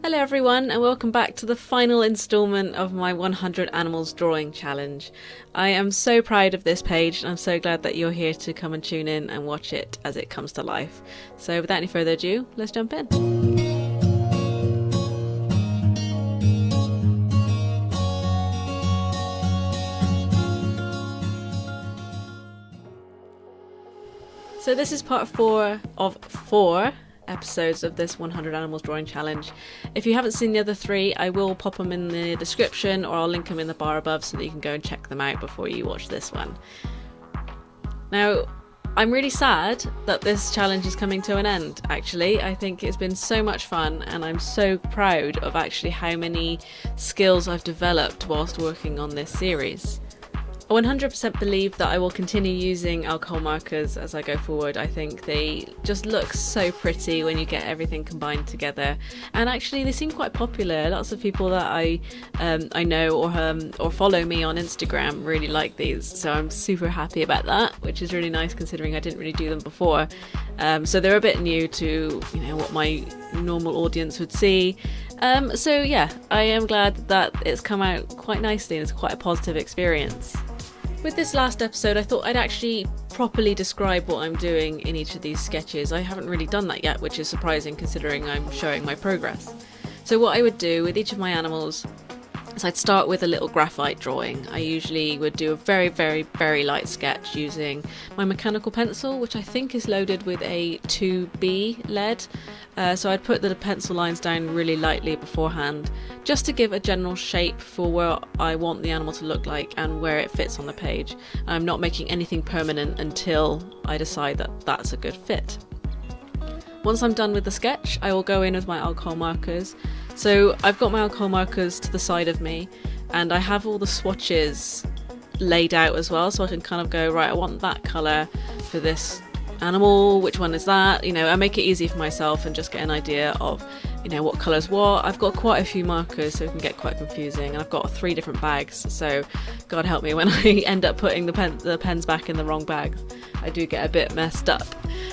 Hello everyone and welcome back to the final instalment of my 100 Animals Drawing Challenge. I am so proud of this page and I'm so glad that you're here to come and tune in and watch it as it comes to life. So without any further ado, let's jump in. So this is part 4 of 4 episodes of this 100 Animals Drawing Challenge. If you haven't seen the other 3, I will pop them in the description or I'll link them in the bar above so that you can go and check them out before you watch this one. Now, I'm really sad that this challenge is coming to an end, actually. I think it's been so much fun and I'm so proud of actually how many skills I've developed whilst working on this series. I 100% believe that I will continue using alcohol markers as I go forward. I think they just look so pretty when you get everything combined together, and actually they seem quite popular. Lots of people that I know or follow me on Instagram really like these, so I'm super happy about that, which is really nice considering I didn't really do them before. So they're a bit new to what my normal audience would see. So yeah, I am glad that it's come out quite nicely and it's quite a positive experience. With this last episode, I thought I'd actually properly describe what I'm doing in each of these sketches. I haven't really done that yet, which is surprising considering I'm showing my progress. So what I would do with each of my animals is I'd start with a little graphite drawing. I usually would do a very, very, very light sketch using my mechanical pencil, which I think is loaded with a 2B lead. So I'd put the pencil lines down really lightly beforehand, just to give a general shape for where I want the animal to look like and where it fits on the page. I'm not making anything permanent until I decide that that's a good fit. Once I'm done with the sketch, I will go in with my alcohol markers. So I've got my alcohol markers to the side of me and I have all the swatches laid out as well, so I can kind of go, right, I want that colour for this animal, which one is that? I make it easy for myself and just get an idea of what colour's what. I've got quite a few markers so it can get quite confusing, and I've got 3 different bags, so God help me when I end up putting the pens back in the wrong bags. I do get a bit messed up,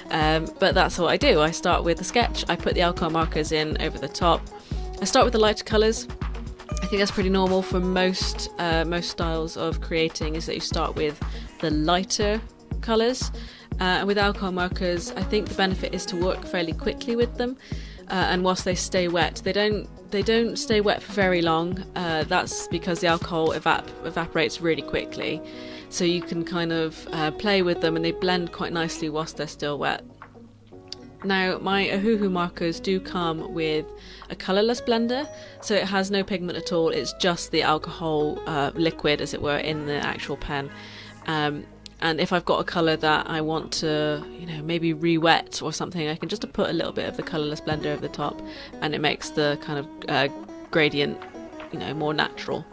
but that's what I do. I start with the sketch, I put the alcohol markers in over the top. I start with the lighter colours. I think that's pretty normal for most styles of creating, is that you start with the lighter colours. And with alcohol markers, I think the benefit is to work fairly quickly with them, and whilst they stay wet, they don't stay wet for very long. That's because the alcohol evaporates really quickly, so you can kind of play with them and they blend quite nicely whilst they're still wet. Now, my Ohuhu markers do come with a colourless blender, so it has no pigment at all. It's just the alcohol liquid, as it were, in the actual pen. And if I've got a colour that I want to, maybe re-wet or something, I can just put a little bit of the colourless blender over the top, and it makes the kind of gradient, more natural.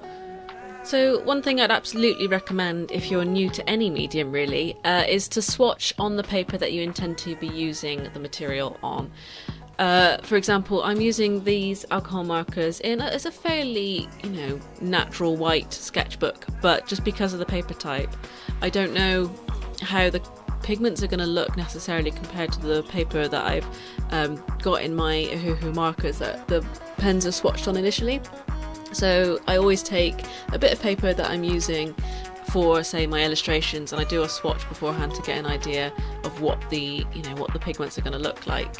So one thing I'd absolutely recommend if you're new to any medium really, is to swatch on the paper that you intend to be using the material on. For example, I'm using these alcohol markers it's a fairly, natural white sketchbook, but just because of the paper type, I don't know how the pigments are going to look necessarily compared to the paper that I've got in my Ohuhu markers that the pens are swatched on initially. So I always take a bit of paper that I'm using for, say, my illustrations, and I do a swatch beforehand to get an idea of what the pigments are going to look like.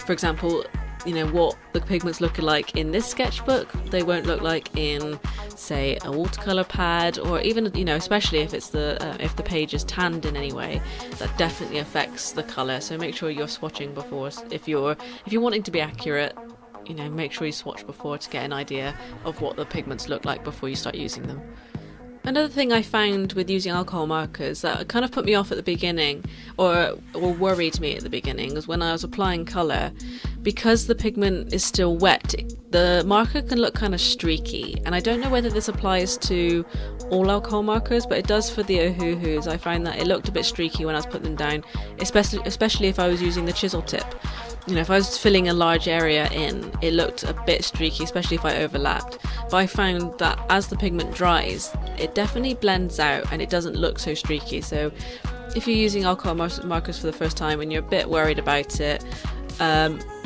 For example, what the pigments look like in this sketchbook, they won't look like in, say, a watercolor pad, or even, especially if it's if the page is tanned in any way, that definitely affects the color. So make sure you're swatching before. If you're wanting to be accurate, make sure you swatch before to get an idea of what the pigments look like before you start using them. Another thing I found with using alcohol markers that kind of put me off at the beginning, or worried me at the beginning, was when I was applying colour. Because the pigment is still wet, the marker can look kind of streaky, and I don't know whether this applies to all alcohol markers, but it does for the Ohuhus. I find that it looked a bit streaky when I was putting them down, especially if I was using the chisel tip. If I was filling a large area in, it looked a bit streaky, especially if I overlapped. But I found that as the pigment dries, it definitely blends out and it doesn't look so streaky. So if you're using alcohol markers for the first time and you're a bit worried about it,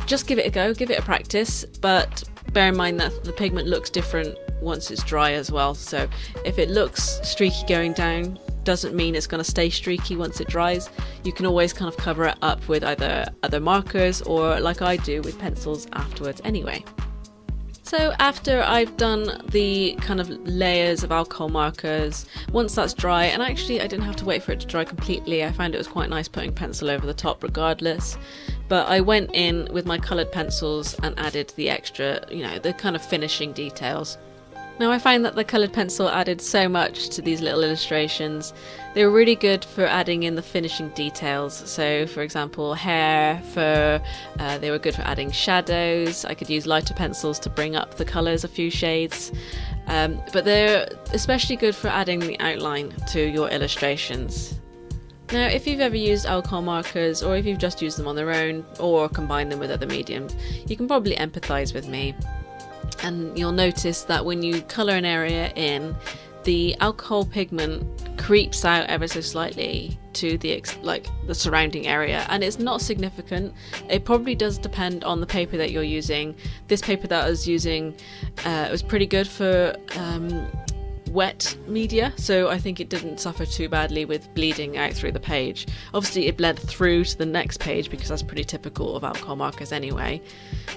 just give it a go, give it a practice, but bear in mind that the pigment looks different once it's dry as well. So if it looks streaky going down, doesn't mean it's going to stay streaky once it dries. You can always kind of cover it up with either other markers or, like I do, with pencils afterwards anyway. So after I've done the kind of layers of alcohol markers, once that's dry, and actually I didn't have to wait for it to dry completely, I found it was quite nice putting pencil over the top regardless, but I went in with my coloured pencils and added the extra, the kind of finishing details. Now I find that the coloured pencil added so much to these little illustrations. They were really good for adding in the finishing details. So for example, hair, fur, they were good for adding shadows. I could use lighter pencils to bring up the colours a few shades. But they're especially good for adding the outline to your illustrations. Now, if you've ever used alcohol markers, or if you've just used them on their own, or combined them with other mediums, you can probably empathise with me. And you'll notice that when you colour an area in, the alcohol pigment creeps out ever so slightly to the surrounding area, and it's not significant. It probably does depend on the paper that you're using. This paper that I was using was pretty good for wet media, so I think it didn't suffer too badly with bleeding out through the page. Obviously it bled through to the next page because that's pretty typical of alcohol markers anyway,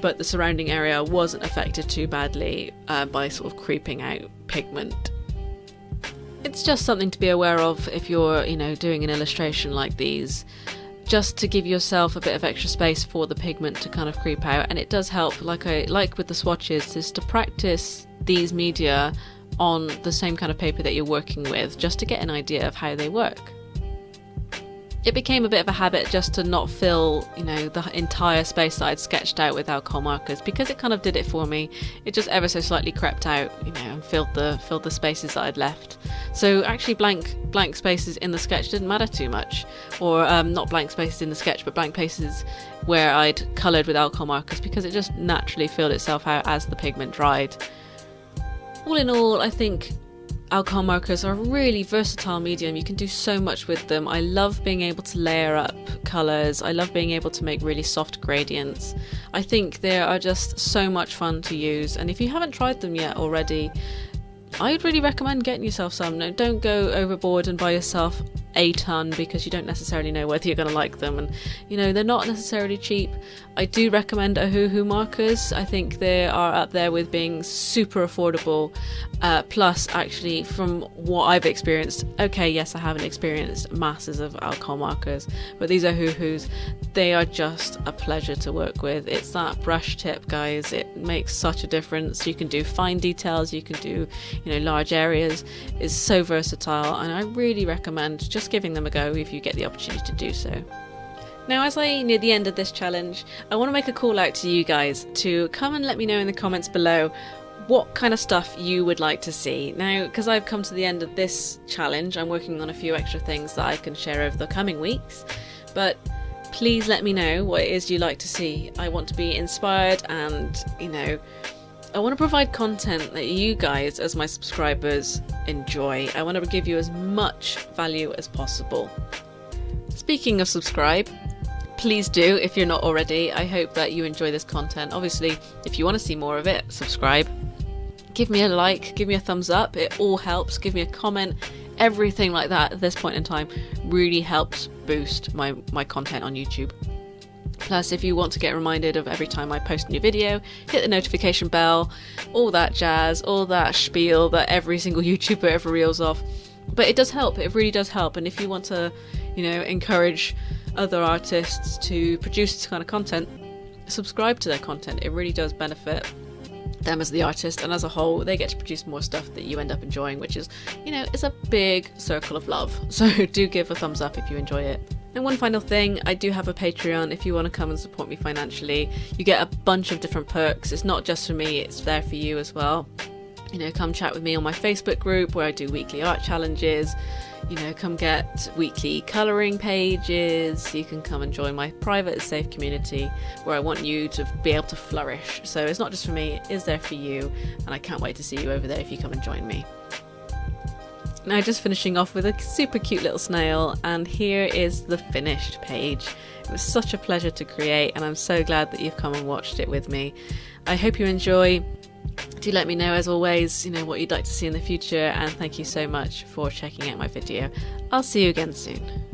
but the surrounding area wasn't affected too badly by sort of creeping out pigment. It's just something to be aware of if you're doing an illustration like these, just to give yourself a bit of extra space for the pigment to kind of creep out. And it does help, like with the swatches, is to practice these media on the same kind of paper that you're working with, just to get an idea of how they work. It became a bit of a habit just to not fill, the entire space that I'd sketched out with alcohol markers, because it kind of did it for me. It just ever so slightly crept out, and filled the spaces that I'd left. So actually blank spaces in the sketch didn't matter too much, or not blank spaces in the sketch, but blank spaces where I'd coloured with alcohol markers, because it just naturally filled itself out as the pigment dried. All in all, I think alcohol markers are a really versatile medium. You can do so much with them. I love being able to layer up colours. I love being able to make really soft gradients. I think they are just so much fun to use, and if you haven't tried them yet already, I'd really recommend getting yourself some. Now, don't go overboard and buy yourself a ton, because you don't necessarily know whether you're going to like them, and they're not necessarily cheap. I do recommend Ohuhu markers. I think they are up there with being super affordable, plus actually from what I've experienced, okay, yes, I haven't experienced masses of alcohol markers, but these Ohuhus, they are just a pleasure to work with. It's that brush tip, guys. It makes such a difference. You can do fine details, you can do large areas. It's so versatile, and I really recommend just giving them a go if you get the opportunity to do so. Now, as I near the end of this challenge, I want to make a call out to you guys to come and let me know in the comments below what kind of stuff you would like to see. Now, because I've come to the end of this challenge, I'm working on a few extra things that I can share over the coming weeks, but please let me know what it is you like to see. I want to be inspired, and I want to provide content that you guys, as my subscribers, enjoy. I want to give you as much value as possible. Speaking of subscribe, please do if you're not already. I hope that you enjoy this content. Obviously, if you want to see more of it, subscribe. Give me a like, give me a thumbs up. It all helps. Give me a comment. Everything like that at this point in time really helps boost my content on YouTube. Plus, if you want to get reminded of every time I post a new video, hit the notification bell, all that jazz, all that spiel that every single YouTuber ever reels off. But it does help, it really does help. And if you want to, encourage other artists to produce this kind of content, subscribe to their content. It really does benefit them as the artist, and as a whole, they get to produce more stuff that you end up enjoying, which is, it's a big circle of love. So do give a thumbs up if you enjoy it. And one final thing, I do have a Patreon if you want to come and support me financially. You get a bunch of different perks. It's not just for me, it's there for you as well. Come chat with me on my Facebook group where I do weekly art challenges. Come get weekly colouring pages. You can come and join my private safe community where I want you to be able to flourish. So it's not just for me, it is there for you, and I can't wait to see you over there if you come and join me. Now, just finishing off with a super cute little snail, and here is the finished page. It was such a pleasure to create, and I'm so glad that you've come and watched it with me. I hope you enjoy. Do let me know, as always, what you'd like to see in the future, and thank you so much for checking out my video. I'll see you again soon.